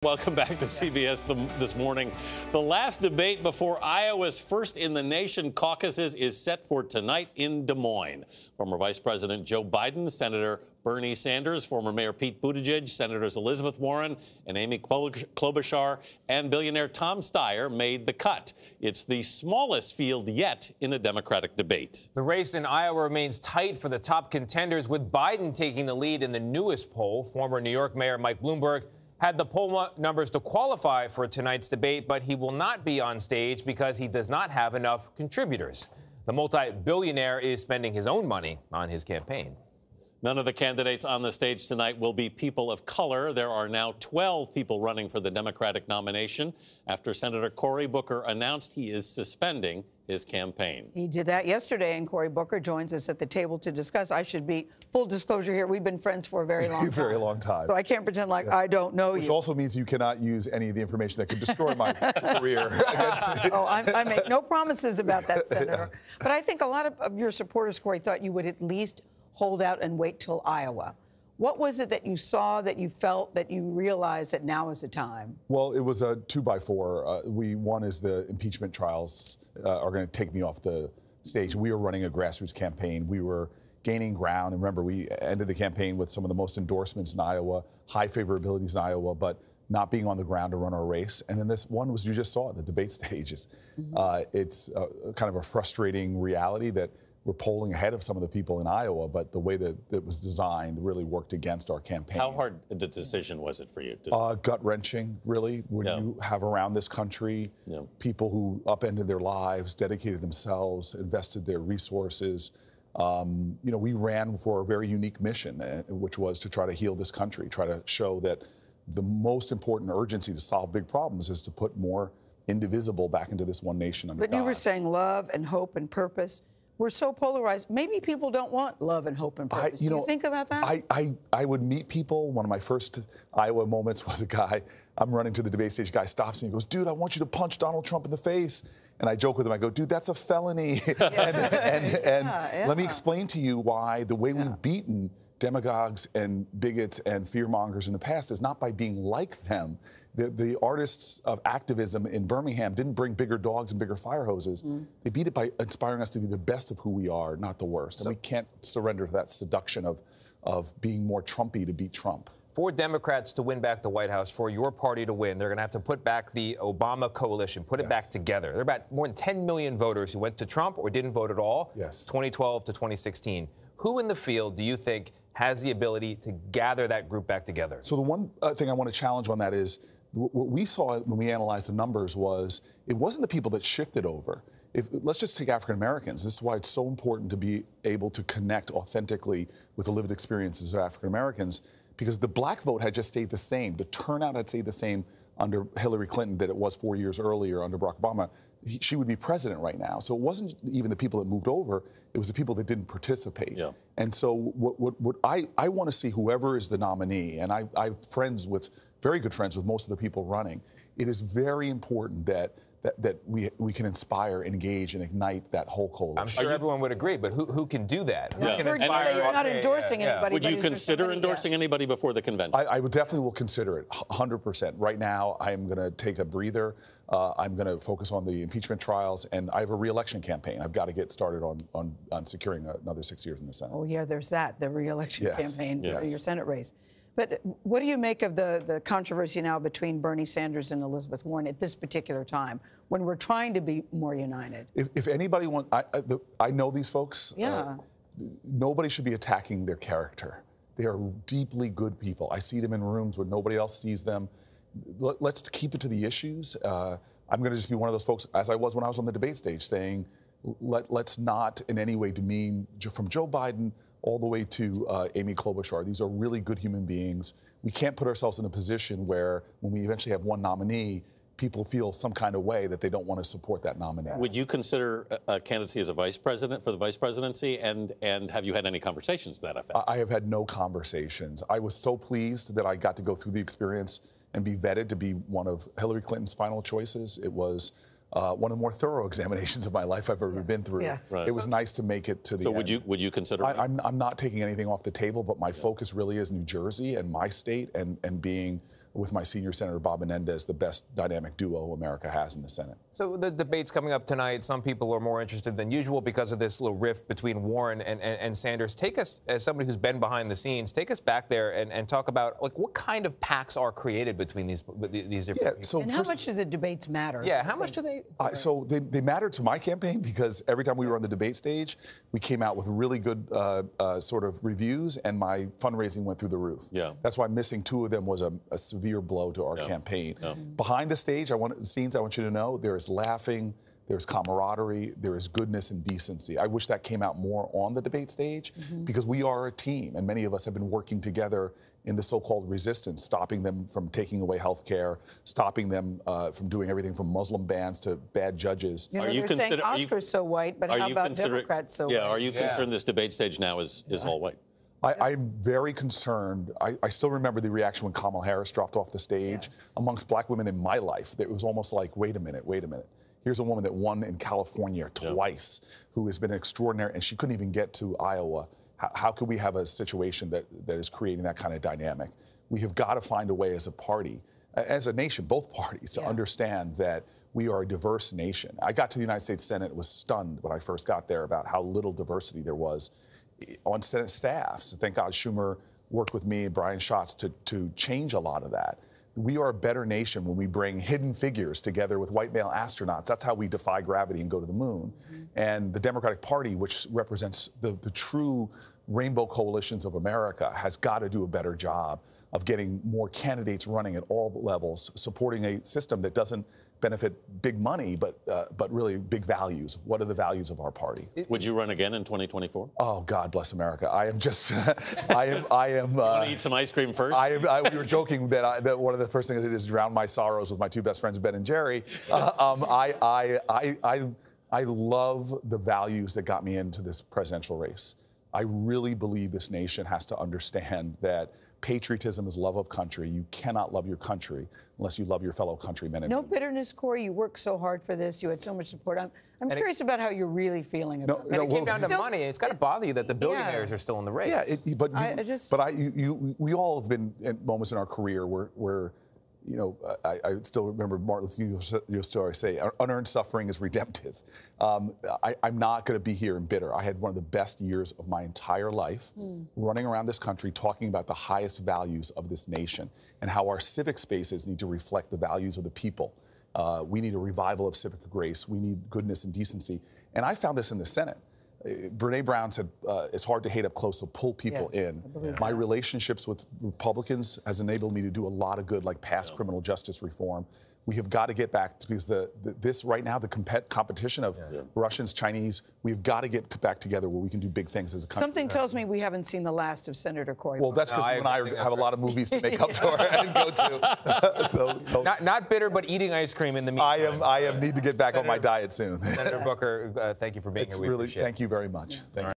Welcome back to CBS This Morning. The last debate before Iowa's First in the Nation caucuses is set for tonight in Des Moines. Former Vice President Joe Biden, Senator Bernie Sanders, former Mayor Pete Buttigieg, Senators Elizabeth Warren and Amy Klobuchar, and billionaire Tom Steyer made the cut. It's the smallest field yet in a Democratic debate. The race in Iowa remains tight for the top contenders, with Biden taking the lead in the newest poll. Former New York Mayor Mike Bloomberg had the poll numbers to qualify for tonight's debate, but he will not be on stage because he does not have enough contributors. The multi-billionaire is spending his own money on his campaign. None of the candidates on the stage tonight will be people of color. There are now 12 people running for the Democratic nomination after Senator Cory Booker announced he is suspending his campaign. He did that yesterday, and Cory Booker joins us at the table to discuss. I should be full disclosure here. We've been friends for a very long time. Very long time. So I can't pretend like I don't know you. Which also means you cannot use any of the information that could destroy my career. Oh, I make no promises about that, Senator. But I think a lot of your supporters, Cory, thought you would at least hold out and wait till Iowa. What was it that you saw, that you felt, that you realized that now is the time? Well, it was a 2x4. One is the impeachment trials are going to take me off the stage. We were running a grassroots campaign. We were gaining ground. And remember, we ended the campaign with some of the most endorsements in Iowa, high favorabilities in Iowa, but not being on the ground to run our race. And then this one was, you just saw it, the debate stages. It's kind of a frustrating reality that we're polling ahead of some of the people in Iowa, but the way that it was designed really worked against our campaign. How hard a decision was it for you? Gut-wrenching, really, when you have around this country people who upended their lives, dedicated themselves, invested their resources. We ran for a very unique mission, which was to try to heal this country, try to show that the most important urgency to solve big problems is to put more indivisible back into this one nation under God. But you were saying love and hope and purpose. We're so polarized. Maybe people don't want love and hope and purpose. Do you think about that? I would meet people. One of my first Iowa moments was a guy, I'm running to the debate stage, guy stops me and goes, dude, I want you to punch Donald Trump in the face. And I joke with him, I go, dude, that's a felony. Let me explain to you why the way we've beaten demagogues and bigots and fearmongers in the past is not by being like them. The artists of activism in Birmingham didn't bring bigger dogs and bigger fire hoses. They beat it by inspiring us to be the best of who we are, not the worst. And we can't surrender to that seduction of being more Trumpy to beat Trump. For Democrats to win back the White House, for your party to win, they're going to have to put back the Obama coalition, put it back together. There are about more than 10 million voters who went to Trump or didn't vote at all, 2012 to 2016. Who in the field do you think has the ability to gather that group back together? So the one thing I want to challenge on that is what we saw when we analyzed the numbers was it wasn't the people that shifted over. Let's just take African Americans. This is why it's so important to be able to connect authentically with the lived experiences of African Americans, because the black vote had just stayed the same. The turnout had stayed the same under Hillary Clinton that it was 4 years earlier under Barack Obama. She would be president right now. So it wasn't even the people that moved over, it was the people that didn't participate. And so what I want to see whoever is the nominee, and I'm very good friends with most of the people running. It is very important that we can inspire, engage, and ignite that whole coalition. I'm sure everyone would agree, but who can do that? Who can inspire? You're not endorsing anybody. Would you consider endorsing anybody before the convention? I would definitely will consider it, 100%. Right now, I'm going to take a breather. I'm going to focus on the impeachment trials, and I have a re-election campaign. I've got to get started on securing another 6 years in the Senate. Oh, yeah, there's that, the re-election campaign for your Senate race. But what do you make of the controversy now between Bernie Sanders and Elizabeth Warren at this particular time, when we're trying to be more united? If anybody wants, I know these folks. Nobody should be attacking their character. They are deeply good people. I see them in rooms where nobody else sees them. Let's keep it to the issues. I'm going to just be one of those folks, as I was when I was on the debate stage, saying, let's not in any way demean, from Joe Biden all the way to Amy Klobuchar. These are really good human beings. We can't put ourselves in a position where, when we eventually have one nominee, people feel some kind of way that they don't want to support that nominee. Would you consider a candidacy as a vice president for the vice presidency? And have you had any conversations to that effect? I have had no conversations. I was so pleased that I got to go through the experience and be vetted to be one of Hillary Clinton's final choices. It was one of the more thorough examinations of my life I've ever been through. It was nice to make it to the end. So would you consider? I'm not taking anything off the table, but my focus really is New Jersey and my state, and being with my senior Senator Bob Menendez, the best dynamic duo America has in the Senate. So the debate's coming up tonight. Some people are more interested than usual because of this little rift between Warren and Sanders. Take us, as somebody who's been behind the scenes, take us back there and talk about like what kind of pacts are created between these different people. So and how much do the debates matter? Yeah, how much do they? So they mattered to my campaign because every time we were on the debate stage, we came out with really good sort of reviews, and my fundraising went through the roof. Yeah. That's why missing 2 of them was a severe blow to our campaign. Yeah. Behind the stage, I want you to know there is laughing, there's camaraderie, there is goodness and decency. I wish that came out more on the debate stage because we are a team, and many of us have been working together in the so-called resistance, stopping them from taking away health care, stopping them from doing everything from Muslim bans to bad judges. You know, they're saying Oscar's so white, but how about Democrats so white? Yeah, are you concerned this debate stage now is all white? I'm very concerned. I still remember the reaction when Kamala Harris dropped off the stage amongst black women in my life. It was almost like, wait a minute. Here's a woman that won in California twice, who has been extraordinary, and she couldn't even get to Iowa. How could we have a situation that is creating that kind of dynamic? We have got to find a way as a party, as a nation, both parties, to understand that we are a diverse nation. I got to the United States Senate, was stunned when I first got there about how little diversity there was on Senate staffs. Thank God Schumer worked with me and Brian Schatz to change a lot of that. We are a better nation when we bring hidden figures together with white male astronauts. That's how we defy gravity and go to the moon. And the Democratic Party, which represents the true rainbow coalitions of America, has got to do a better job of getting more candidates running at all levels, supporting a system that doesn't benefit big money, but really big values. What are the values of our party? Would you run again in 2024? Oh, God bless America. I am just, I am. You want to eat some ice cream first? We were joking that one of the first things I did is drown my sorrows with my 2 best friends, Ben and Jerry. I love the values that got me into this presidential race. I really believe this nation has to understand that patriotism is love of country. You cannot love your country unless you love your fellow countrymen and women. No bitterness, Cory. You worked so hard for this. You had so much support. I'm curious about how you're really feeling about it. And it came down to money. It's got to bother you that the billionaires are still in the race. Yeah, we all have been in moments in our career where you know, I still remember Martin Luther King story say, unearned suffering is redemptive. I'm not going to be here and bitter. I had one of the best years of my entire life running around this country talking about the highest values of this nation and how our civic spaces need to reflect the values of the people. We need a revival of civic grace. We need goodness and decency. And I found this in the Senate. Brene Brown said, it's hard to hate up close, so pull people in. My relationships with Republicans has enabled me to do a lot of good, like pass criminal justice reform. We have got to get back to, because this right now, the competition of Russians, Chinese, we've got to get back together where we can do big things as a country. Something tells me we haven't seen the last of Senator Cory Booker. Well, that's because you and I have a lot of movies to make up for and go to. so not bitter, but eating ice cream in the meantime. I need to get back on my diet soon. Senator Booker, thank you for being here. We appreciate it. Thank you very much. Thank you.